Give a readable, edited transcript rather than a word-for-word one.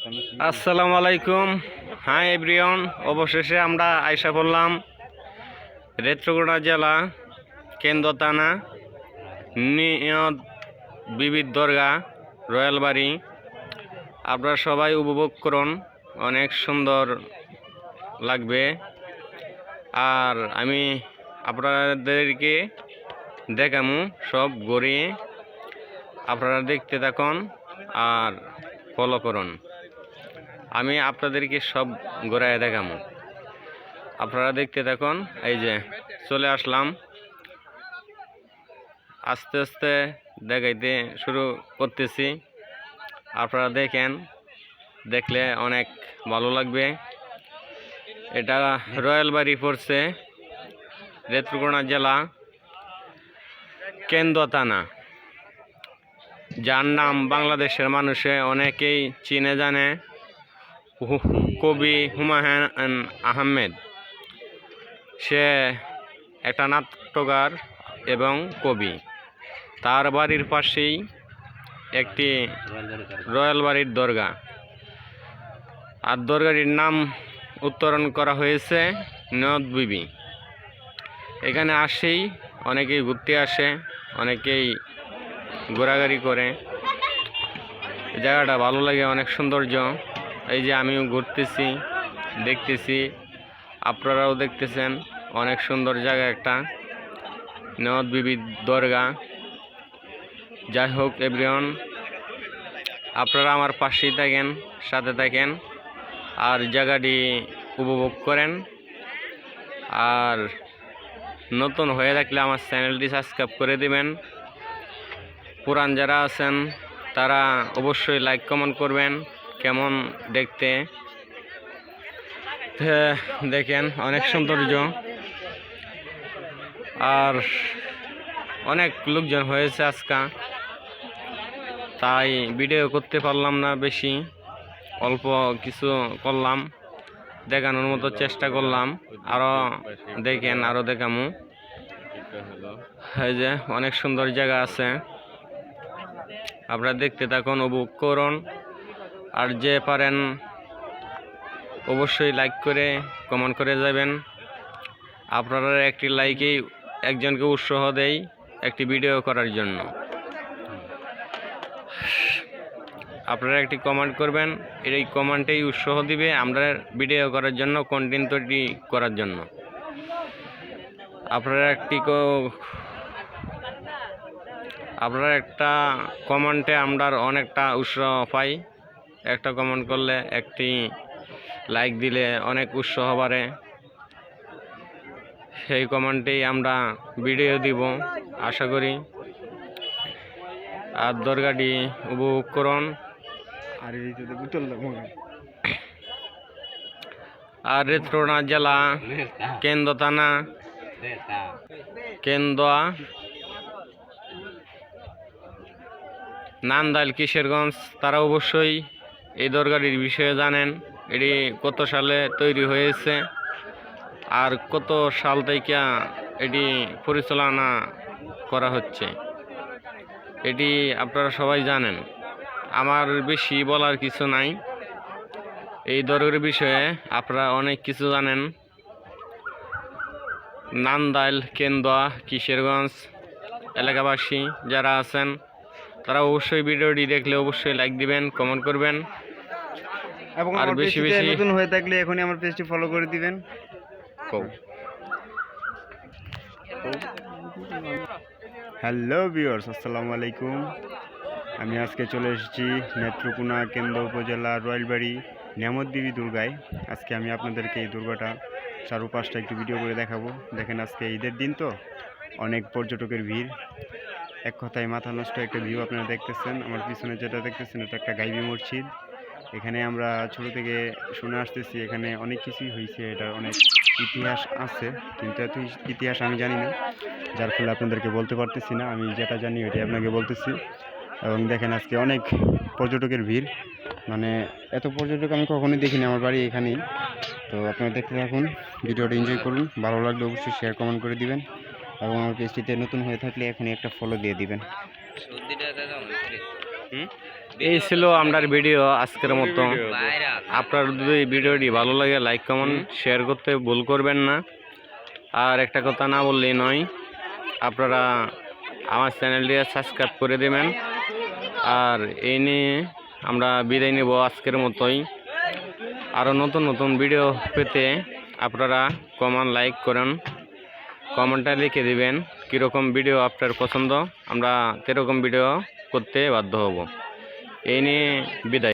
আসসালামু আলাইকুম। Hi everyone, অবশেষে আমরা আইসা পড়লাম নেত্রকোনা জেলা কেন্দ্র থানা নিয়ত বিবিধ দরগা রয়্যাল বাড়ি। আপনারা সবাই উপভোগ করুন, অনেক সুন্দর লাগবে। আর আমি আপনাদেরকে দেখামু সব ঘুরিয়ে, আপনারা দেখতে থাকুন আর ফলো করুন। আমি আপনাদেরকে সব ঘোরায় দেখাবো, আপনারা দেখতে থাকুন। এই যে চলে আসলাম, আস্তে আস্তে দেখাইতে শুরু করতেছি। আপনারা দেখেন, দেখলে অনেক ভালো লাগবে। এটা রয়্যাল বাড়ি পড়ছে নেত্রকোনা জেলা কেন্দ্র থানা, যার নাম বাংলাদেশের মানুষে অনেকেই চিনে জানে। কবি হুমায়ুন আহমেদ, সে একটা নাট্যকার এবং কবি। তার বাড়ির পাশেই একটি রয়্যাল বাড়ির দরগা, আর দরগাটির নাম উত্তরণ করা হয়েছে নিয়ত বিবি। এখানে আসেই অনেকেই ঘুরতে আসে, অনেকেই ঘোরাঘুরি করে। জায়গাটা ভালো লাগে, অনেক সৌন্দর্য। এই যে আমিও ঘুরতেছি, দেখতেছি, আপনারাও দেখতেছেন। অনেক সুন্দর জায়গা একটা, নিয়ত বিবি দরগা। যাই হোক এভরিওয়ান, আপনারা আমার পাশেই থাকেন, সাথে থাকেন, আর জায়গাটি উপভোগ করেন। আর নতুন হয়ে থাকলে আমার চ্যানেলটি সাবস্ক্রাইব করে দিবেন। পুরান যারা আছেন তারা অবশ্যই লাইক কমেন্ট করবেন। কেমন দেখতে দেখেন, অনেক সৌন্দর্য। আর অনেক লোকজন হয়েছে আজকে, তাই ভিডিও করতে পারলাম না বেশি, অল্প কিছু করলাম, দেখানোর মতো চেষ্টা করলাম। আরও দেখেন, আরও দেখামু। এই যে অনেক সুন্দর জায়গা আছে, আপনারা দেখতে থাকুন, উপভোগ করুন। আর যে পারেন অবশ্যই লাইক করে কমেন্ট করে যাবেন। আপনারা একটি লাইকেই একজনকে উৎসাহ দেয় একটি ভিডিও করার জন্য। আপনারা একটি কমেন্ট করবেন, এই কমেন্টেই উৎসাহ দিবে আমরা ভিডিও করার জন্য, কন্টেন্ট তৈরি করার জন্য। আপনারা একটা কমেন্টে আমরা অনেকটা উৎসাহ পাই। একটা কমেন্ট করলে, একটি লাইক দিলে অনেক উৎসাহ বাড়ে। সেই কমেন্টেই আমরা ভিডিও দিব আশা করি। আর দরগাটি উপভোগ করুন। আর নেত্রকোনা জেলা কেন্দ্র থানা কেন্দুয়া নান্দাইল কিশোরগঞ্জ, তারা অবশ্যই এই দরগাটির বিষয়ে জানেন। এটি কত সালে তৈরি হয়েছে আর কত সাল থেকে এটি পরিচালনা করা হচ্ছে, এটি আপনারা সবাই জানেন। আমার বেশি বলার কিছু নাই। এই দরগার বিষয়ে আপনারা অনেক কিছু জানেন। নান্দাইল কেন্দুয়া কিশোরগঞ্জ এলাকাবাসী যারা আছেন তারা অবশ্যই ভিডিওটি দেখলে অবশ্যই লাইক দিবেন, কমেন্ট করবেন, এবং আর বেশি বেশি নতুন হয়ে থাকলে এখনই আমার পেজটি ফলো করে দিবেন। হ্যালো ভিউয়ার্স, আসসালামু আলাইকুম। আমি আজকে চলে এসেছি নেত্রকোনা কেন্দ্র উপজেলা রয়্যালবাড়ি নিয়ামত বিবি দুর্গায়। আজকে আমি আপনাদেরকে এই দুর্গাটা চারপাশটা একটু ভিডিও করে দেখাবো। দেখেন, আজকে ঈদের দিন তো অনেক পর্যটকের ভিড়, এক কথায় মাথা নষ্ট একটা ভিউ আপনারা দেখতেছেন। আমার পিছনে যেটা দেখতেছেন এটা একটা গাইবি মসজিদ। এখানে আমরা ছোট থেকে শুনে আসতেছি, এখানে অনেক কিছুই হয়েছে, এটার অনেক ইতিহাস আছে, কিন্তু এত ইতিহাস আমি জানি না, যার ফলে আপনাদেরকে বলতে পারতেছি না। আমি যেটা জানি ওইটাই আপনাকে বলতেছি। এবং দেখেন আজকে অনেক পর্যটকের ভিড়, মানে এত পর্যটক আমি কখনোই দেখিনি। আমার বাড়ি এখানেই। তো আপনারা দেখতে থাকুন, ভিডিওটা এনজয় করুন। ভালো লাগলে অবশ্যই শেয়ার কমেন্ট করে দিবেন, এবং আমার পেজটিতে নতুন হয়ে থাকলে এখনই একটা ফলো দিয়ে দিবেন। এই ছিল আমার ভিডিও আজকের মতো। আপনার যদি ভিডিওটি ভালো লাগে লাইক কমেন্ট শেয়ার করতে ভুল করবেন না। আর একটা কথা না বললেই নয়, আপনারা আমার চ্যানেলটি সাবস্ক্রাইব করে দেবেন। আর এই নিয়ে আমরা বিদায় নেব আজকের মতোই। আরও নতুন নতুন ভিডিও পেতে আপনারা কমেন্ট লাইক করেন, কমেন্টে লিখে দিবেন কীরকম ভিডিও আপনার পছন্দ, আমরা সেরকম ভিডিও করতে বাধ্য হব। এই নিয়ে বিদায়।